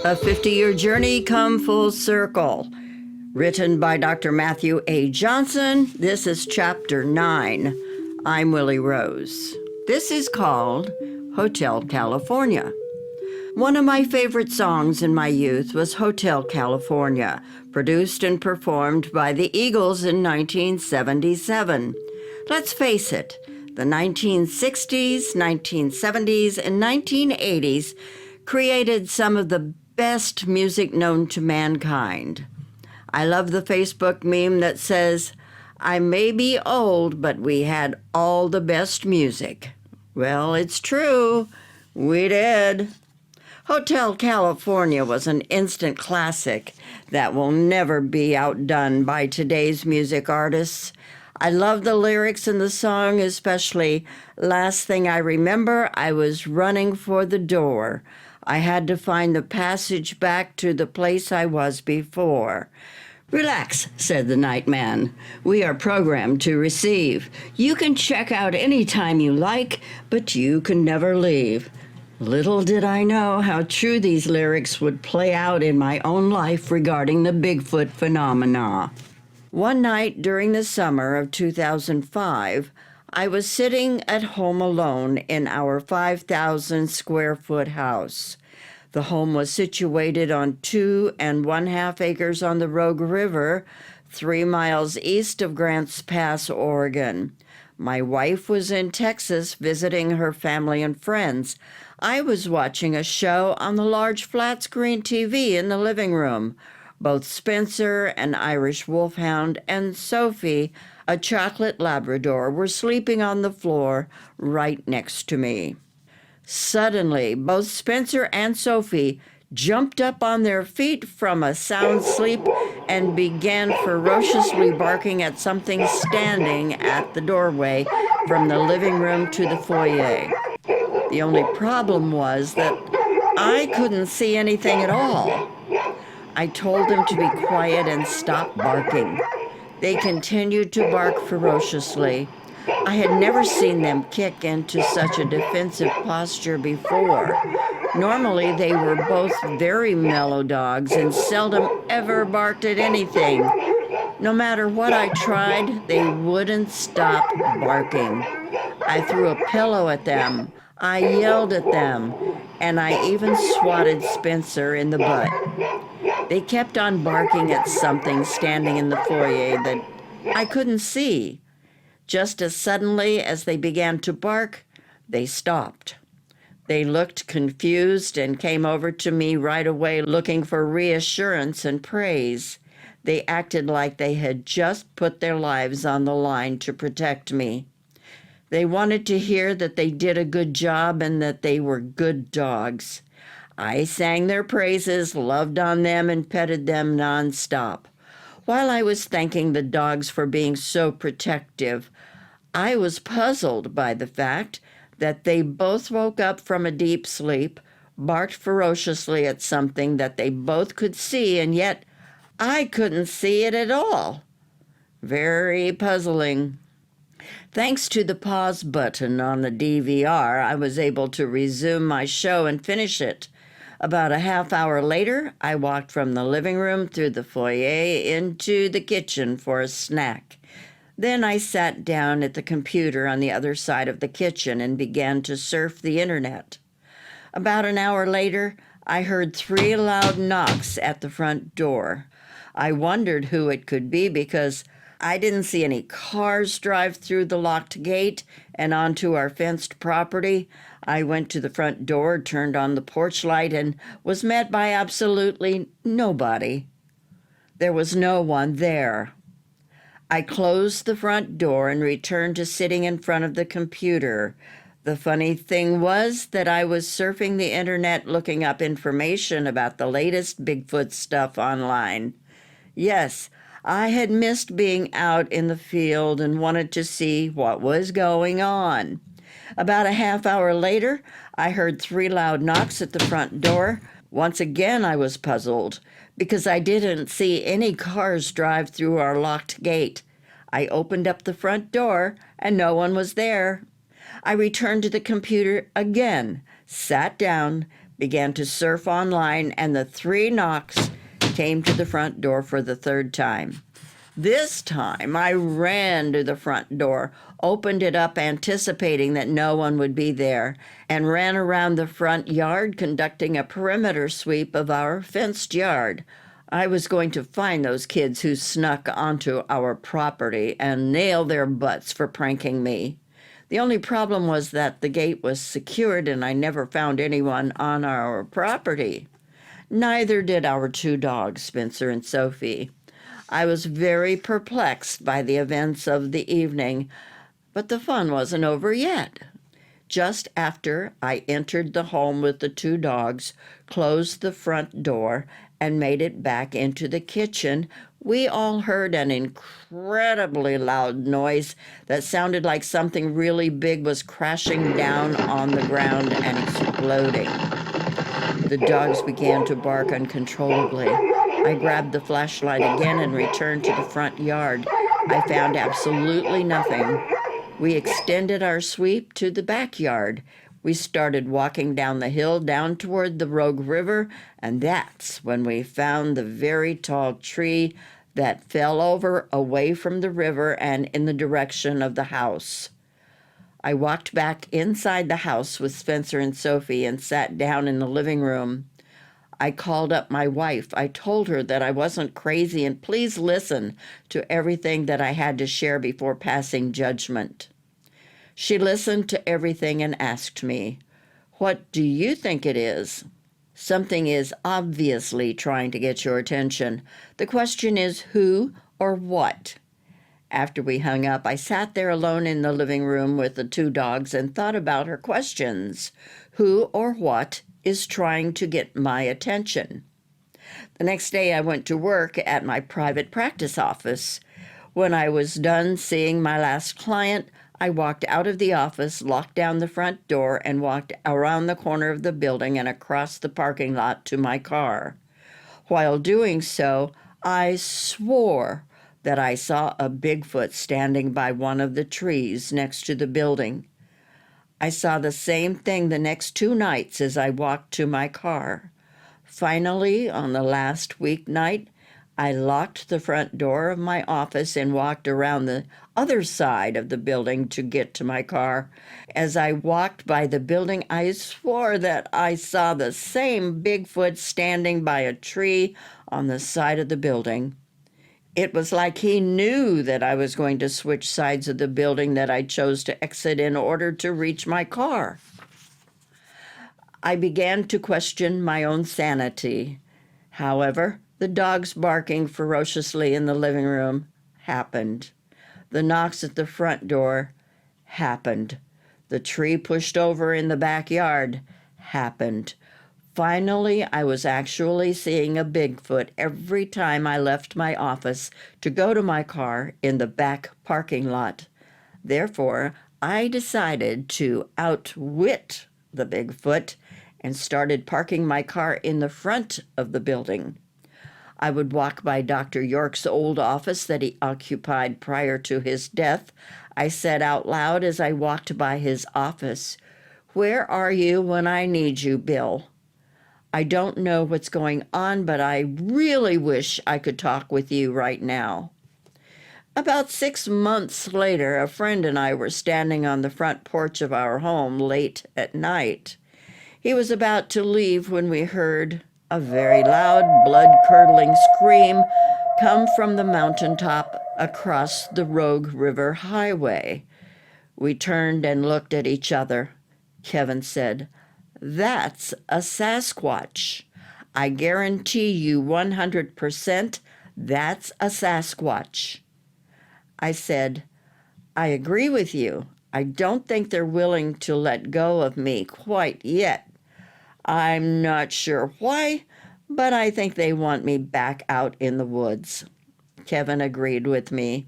A 50-Year Journey Come Full Circle. Written by Dr. Matthew A. Johnson. This is Chapter 9. I'm Willi Rose. This is called Hotel California. One of my favorite songs in my youth was Hotel California, produced and performed by the Eagles in 1977. Let's face it, the 1960s, 1970s, and 1980s created some of the best music known to mankind. I love the Facebook meme that says, "I may be old, but we had all the best music." Well, it's true. We did. Hotel California was an instant classic that will never be outdone by today's music artists. I love the lyrics in the song, especially "Last thing I remember, I was running for the door. I had to find the passage back to the place I was before." "Relax," said the night man. "We are programmed to receive. You can check out any time you like, but you can never leave." Little did I know how true these lyrics would play out in my own life regarding the Bigfoot phenomena. One night during the summer of 2005, I was sitting at home alone in our 5,000 square foot house. The home was situated on 2½ acres on the Rogue River, 3 miles east of Grants Pass, Oregon. My wife was in Texas visiting her family and friends. I was watching a show on the large flat screen TV in the living room. Both Spencer, an Irish wolfhound, and Sophie, a chocolate Labrador, were sleeping on the floor right next to me. Suddenly, both Spencer and Sophie jumped up on their feet from a sound sleep and began ferociously barking at something standing at the doorway from the living room to the foyer. The only problem was that I couldn't see anything at all. I told them to be quiet and stop barking. They continued to bark ferociously. I had never seen them kick into such a defensive posture before. Normally, they were both very mellow dogs and seldom ever barked at anything. No matter what I tried, they wouldn't stop barking. I threw a pillow at them. I yelled at them, and I even swatted Spencer in the butt. They kept on barking at something standing in the foyer that I couldn't see. Just as suddenly as they began to bark, they stopped. They looked confused and came over to me right away looking for reassurance and praise. They acted like they had just put their lives on the line to protect me. They wanted to hear that they did a good job and that they were good dogs. I sang their praises, loved on them, and petted them nonstop. While I was thanking the dogs for being so protective, I was puzzled by the fact that they both woke up from a deep sleep, barked ferociously at something that they both could see, and yet I couldn't see it at all. Very puzzling. Thanks to the pause button on the DVR, I was able to resume my show and finish it. About a half hour later, I walked from the living room through the foyer into the kitchen for a snack. Then I sat down at the computer on the other side of the kitchen and began to surf the internet. About an hour later, I heard 3 loud knocks at the front door. I wondered who it could be because I didn't see any cars drive through the locked gate and onto our fenced property. I went to the front door, turned on the porch light, and was met by absolutely nobody. There was no one there. I closed the front door and returned to sitting in front of the computer. The funny thing was that I was surfing the internet looking up information about the latest Bigfoot stuff online. Yes, I had missed being out in the field and wanted to see what was going on. About a half hour later, I heard 3 loud knocks at the front door. Once again, I was puzzled because I didn't see any cars drive through our locked gate. I opened up the front door and no one was there. I returned to the computer again, sat down, began to surf online, and the 3 knocks came to the front door for the 3rd time. This time, I ran to the front door, opened it up anticipating that no one would be there, and ran around the front yard conducting a perimeter sweep of our fenced yard. I was going to find those kids who snuck onto our property and nail their butts for pranking me. The only problem was that the gate was secured and I never found anyone on our property. Neither did our 2 dogs, Spencer and Sophie. I was very perplexed by the events of the evening, but the fun wasn't over yet. Just after I entered the home with the 2 dogs, closed the front door, and made it back into the kitchen, we all heard an incredibly loud noise that sounded like something really big was crashing down on the ground and exploding. The dogs began to bark uncontrollably. I grabbed the flashlight again and returned to the front yard. I found absolutely nothing. We extended our sweep to the backyard. We started walking down the hill down toward the Rogue River, and that's when we found the very tall tree that fell over away from the river and in the direction of the house. I walked back inside the house with Spencer and Sophie and sat down in the living room. I called up my wife. I told her that I wasn't crazy and please listen to everything that I had to share before passing judgment. She listened to everything and asked me, "What do you think it is?" Something is obviously trying to get your attention. The question is who or what? After we hung up, I sat there alone in the living room with the 2 dogs and thought about her questions. Who or what is trying to get my attention? The next day, I went to work at my private practice office. When I was done seeing my last client, I walked out of the office, locked down the front door, and walked around the corner of the building and across the parking lot to my car. While doing so, I swore that I saw a Bigfoot standing by one of the trees next to the building. I saw the same thing the next 2 nights as I walked to my car. Finally, on the last weeknight, I locked the front door of my office and walked around the other side of the building to get to my car. As I walked by the building, I swore that I saw the same Bigfoot standing by a tree on the side of the building. It was like he knew that I was going to switch sides of the building that I chose to exit in order to reach my car. I began to question my own sanity. However, the dogs barking ferociously in the living room happened. The knocks at the front door happened. The tree pushed over in the backyard happened. Finally, I was actually seeing a Bigfoot every time I left my office to go to my car in the back parking lot. Therefore, I decided to outwit the Bigfoot and started parking my car in the front of the building. I would walk by Dr. York's old office that he occupied prior to his death. I said out loud as I walked by his office, "Where are you when I need you, Bill? I don't know what's going on, but I really wish I could talk with you right now." About 6 months later, a friend and I were standing on the front porch of our home late at night. He was about to leave when we heard a very loud, blood-curdling scream come from the mountaintop across the Rogue River Highway. We turned and looked at each other. Kevin said, "That's a Sasquatch. I guarantee you 100% that's a Sasquatch." I said, "I agree with you. I don't think they're willing to let go of me quite yet. I'm not sure why, but I think they want me back out in the woods." Kevin agreed with me.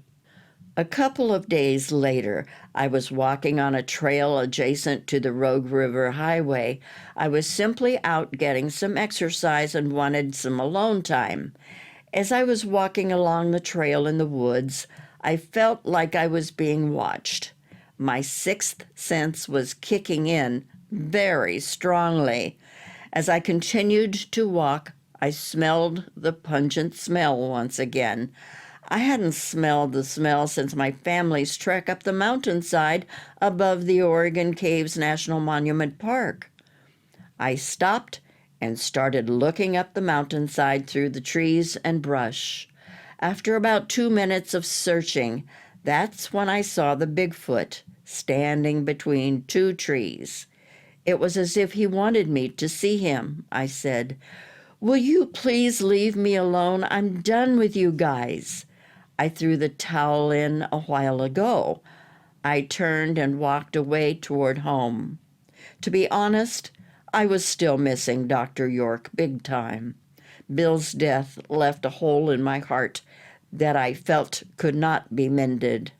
A couple of days later, I was walking on a trail adjacent to the Rogue River Highway. I was simply out getting some exercise and wanted some alone time. As I was walking along the trail in the woods, I felt like I was being watched. My 6th sense was kicking in very strongly, As I continued to walk, I smelled the pungent smell once again. I hadn't smelled the smell since my family's trek up the mountainside above the Oregon Caves National Monument Park. I stopped and started looking up the mountainside through the trees and brush. After about 2 minutes of searching, that's when I saw the Bigfoot standing between two trees. It was as if he wanted me to see him. I said, "Will you please leave me alone? I'm done with you guys." I threw the towel in a while ago. I turned and walked away toward home. To be honest, I was still missing Dr. York big time. Bill's death left a hole in my heart that I felt could not be mended.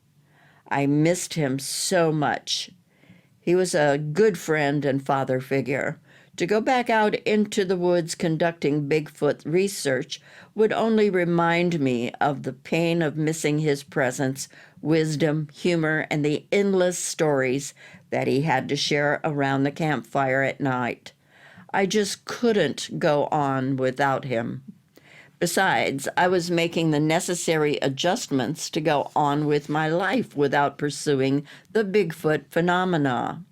I missed him so much. He was a good friend and father figure. To go back out into the woods conducting Bigfoot research would only remind me of the pain of missing his presence, wisdom, humor, and the endless stories that he had to share around the campfire at night. I just couldn't go on without him. Besides, I was making the necessary adjustments to go on with my life without pursuing the Bigfoot phenomena.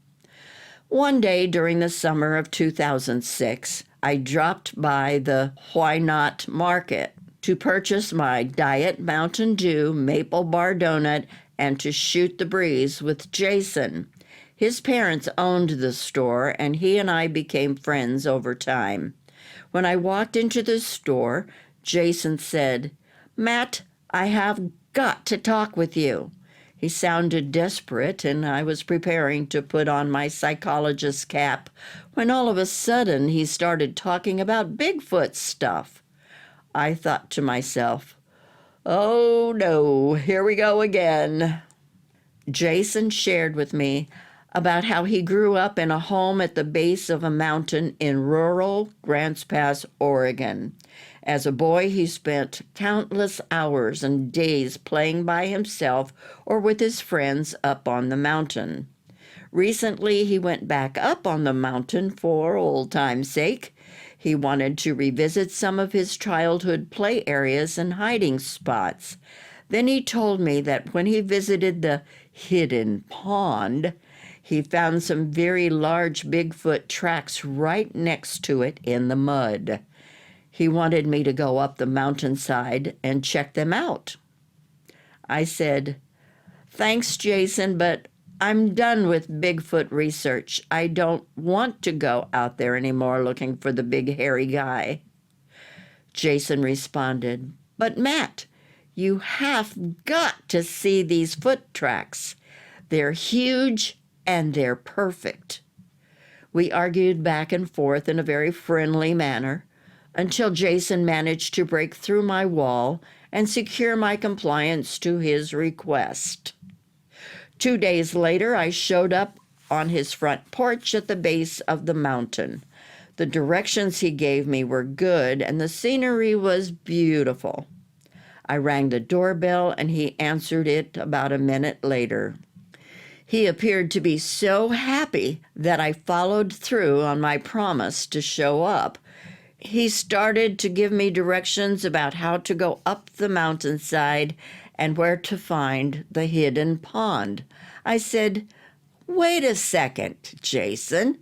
One day during the summer of 2006, I dropped by the Why Not Market to purchase my Diet Mountain Dew maple bar donut and to shoot the breeze with Jason. His parents owned the store, and he and I became friends over time. When I walked into the store, Jason said, "Matt, I have got to talk with you." He sounded desperate, and I was preparing to put on my psychologist's cap when all of a sudden he started talking about Bigfoot stuff. I thought to myself, "Oh no, here we go again." Jason shared with me about how he grew up in a home at the base of a mountain in rural Grants Pass, Oregon. As a boy, he spent countless hours and days playing by himself or with his friends up on the mountain. Recently, he went back up on the mountain for old time's sake. He wanted to revisit some of his childhood play areas and hiding spots. Then he told me that when he visited the hidden pond, he found some very large Bigfoot tracks right next to it in the mud. He wanted me to go up the mountainside and check them out. I said, "Thanks, Jason, but I'm done with Bigfoot research. I don't want to go out there anymore looking for the big hairy guy." Jason responded, "But Matt, you have got to see these foot tracks. They're huge and they're perfect." We argued back and forth in a very friendly manner until Jason managed to break through my wall and secure my compliance to his request. 2 days later, I showed up on his front porch at the base of the mountain. The directions he gave me were good, and the scenery was beautiful. I rang the doorbell, and he answered it about a minute later. He appeared to be so happy that I followed through on my promise to show up. He started to give me directions about how to go up the mountainside and where to find the hidden pond. I said, "Wait a second, Jason.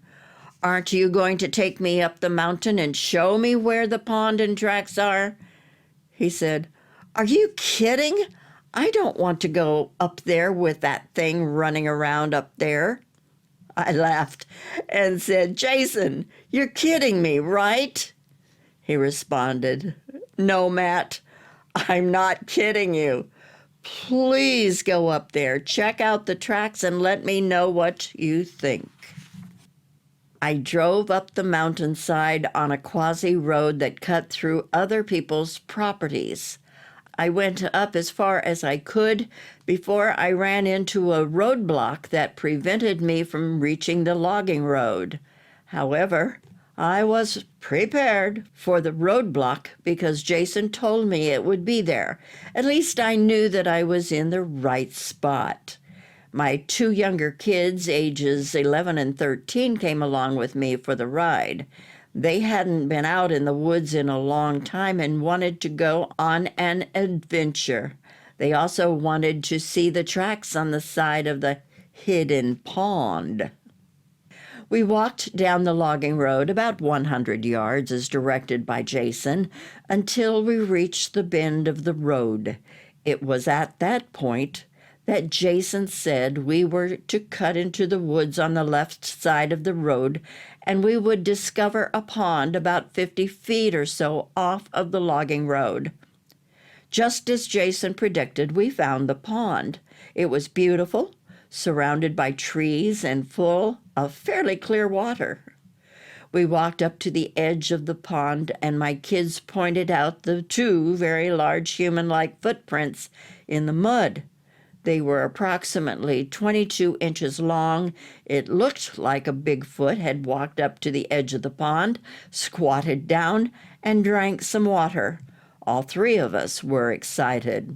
Aren't you going to take me up the mountain and show me where the pond and tracks are?" He said, "Are you kidding? I don't want to go up there with that thing running around up there." I laughed and said, "Jason, you're kidding me, right?" He responded, "No, Matt, I'm not kidding you. Please go up there, check out the tracks, and let me know what you think." I drove up the mountainside on a quasi-road that cut through other people's properties. I went up as far as I could before I ran into a roadblock that prevented me from reaching the logging road. However, I was prepared for the roadblock because Jason told me it would be there. At least I knew that I was in the right spot. My 2 younger kids, ages 11 and 13, came along with me for the ride. They hadn't been out in the woods in a long time and wanted to go on an adventure. They also wanted to see the tracks on the side of the hidden pond. We walked down the logging road about 100 yards as directed by Jason until we reached the bend of the road. It was at that point that Jason said we were to cut into the woods on the left side of the road and we would discover a pond about 50 feet or so off of the logging road. Just as Jason predicted, we found the pond. It was beautiful, surrounded by trees and full of fairly clear water. We walked up to the edge of the pond, and my kids pointed out the 2 very large human-like footprints in the mud. They were approximately 22 inches long. It looked like a Bigfoot had walked up to the edge of the pond, squatted down, and drank some water. All 3 of us were excited.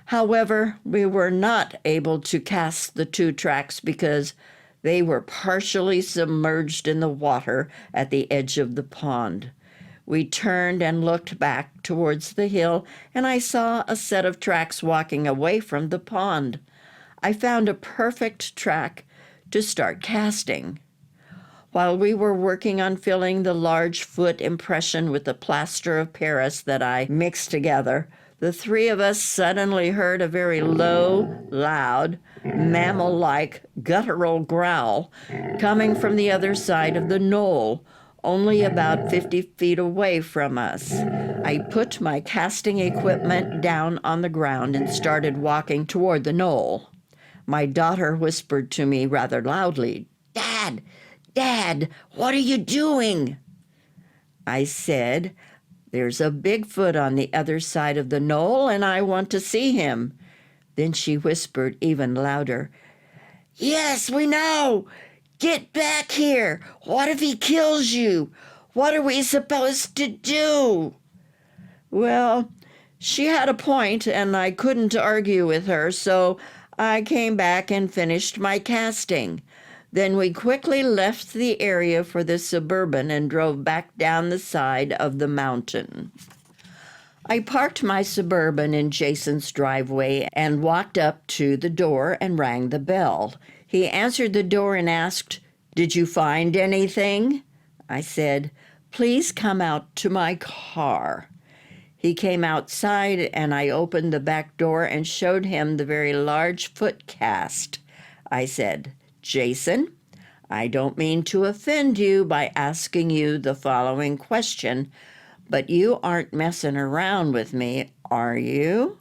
However, we were not able to cast the 2 tracks because they were partially submerged in the water at the edge of the pond. We turned and looked back towards the hill, and I saw a set of tracks walking away from the pond. I found a perfect track to start casting. While we were working on filling the large foot impression with the plaster of Paris that I mixed together, the 3 of us suddenly heard a very low, loud, mammal-like, guttural growl coming from the other side of the knoll, only about 50 feet away from us. I put my casting equipment down on the ground and started walking toward the knoll. My daughter whispered to me rather loudly, "Dad, Dad, what are you doing?" I said, "There's a Bigfoot on the other side of the knoll, and I want to see him." Then she whispered even louder, "Yes, we know. Get back here. What if he kills you? What are we supposed to do?" Well, she had a point, and I couldn't argue with her, so I came back and finished my casting. Then we quickly left the area for the Suburban and drove back down the side of the mountain. I parked my Suburban in Jason's driveway and walked up to the door and rang the bell. He answered the door and asked, "Did you find anything?" I said, "Please come out to my car." He came outside and I opened the back door and showed him the very large foot cast. I said, "Jason, I don't mean to offend you by asking you the following question, but you aren't messing around with me, are you?"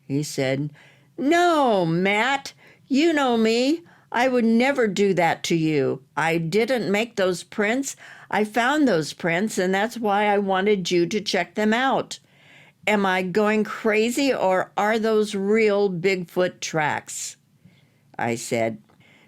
He said, "No, Matt, you know me. I would never do that to you. I didn't make those prints. I found those prints, and that's why I wanted you to check them out. Am I going crazy, or are those real Bigfoot tracks?" I said,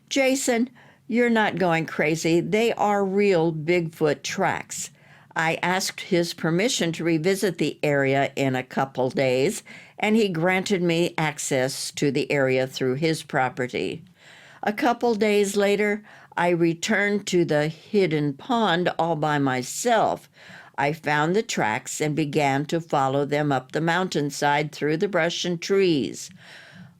"Jason, you're not going crazy. They are real Bigfoot tracks. I asked his permission to revisit the area in a couple days, and he granted me access to the area through his property. A couple days later, I returned to the hidden pond all by myself. I found the tracks and began to follow them up the mountainside through the brush and trees.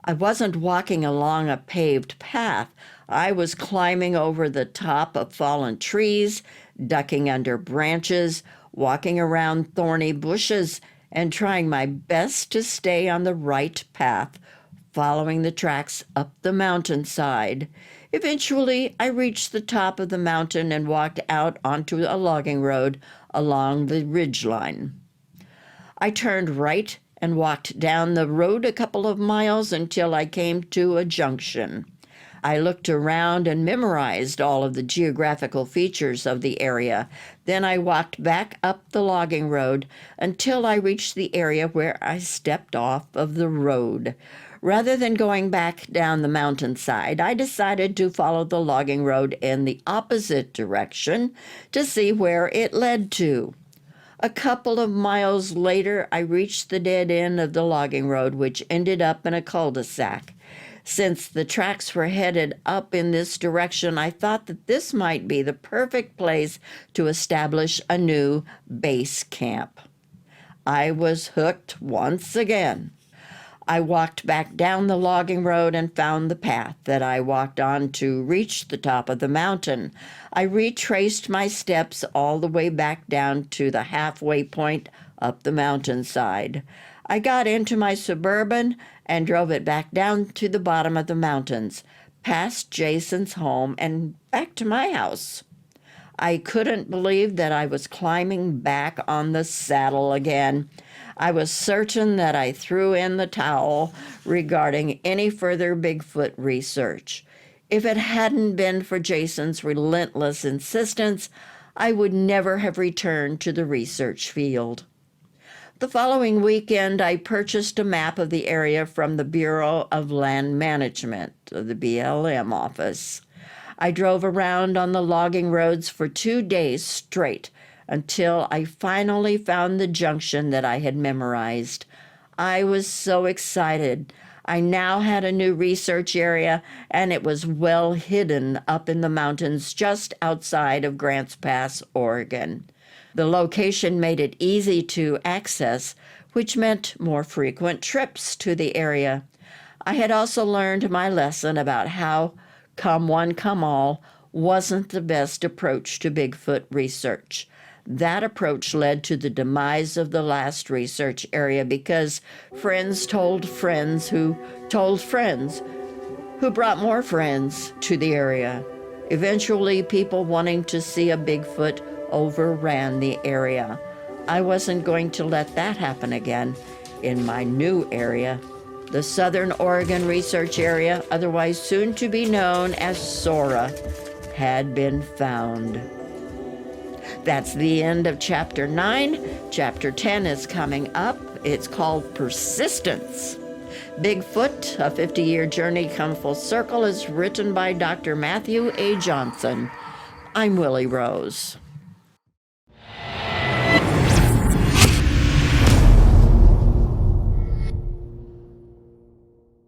I wasn't walking along a paved path. I was climbing over the top of fallen trees, ducking under branches, walking around thorny bushes, and trying my best to stay on the right path, following the tracks up the mountainside. Eventually, I reached the top of the mountain and walked out onto a logging road along the ridgeline. I turned right and walked down the road a couple of miles until I came to a junction. I looked around and memorized all of the geographical features of the area. Then I walked back up the logging road until I reached the area where I stepped off of the road. Rather than going back down the mountainside, I decided to follow the logging road in the opposite direction to see where it led to. A couple of miles later, I reached the dead end of the logging road, which ended up in a cul-de-sac. Since the tracks were headed up in this direction, I thought that this might be the perfect place to establish a new base camp. I was hooked once again. I walked back down the logging road and found the path that I walked on to reach the top of the mountain. I retraced my steps all the way back down to the halfway point up the mountainside. I got into my Suburban and drove it back down to the bottom of the mountains, past Jason's home and back to my house. I couldn't believe that I was climbing back on the saddle again. I was certain that I threw in the towel regarding any further Bigfoot research. If it hadn't been for Jason's relentless insistence, I would never have returned to the research field. The following weekend, I purchased a map of the area from the Bureau of Land Management, the BLM office. I drove around on the logging roads for 2 days straight until I finally found the junction that I had memorized. I was so excited. I now had a new research area, and it was well hidden up in the mountains just outside of Grants Pass, Oregon. The location made it easy to access, which meant more frequent trips to the area. I had also learned my lesson about how come one, come all wasn't the best approach to Bigfoot research. That approach led to the demise of the last research area because friends told friends who told friends who brought more friends to the area. Eventually, people wanting to see a Bigfoot overran the area. I wasn't going to let that happen again in my new area. The Southern Oregon Research Area, otherwise soon to be known as SORA, had been found. That's the end of Chapter 9. Chapter 10 is coming up. It's called Persistence. Bigfoot, a 50-year journey come full circle, is written by Dr. Matthew A. Johnson. I'm Willi Rose.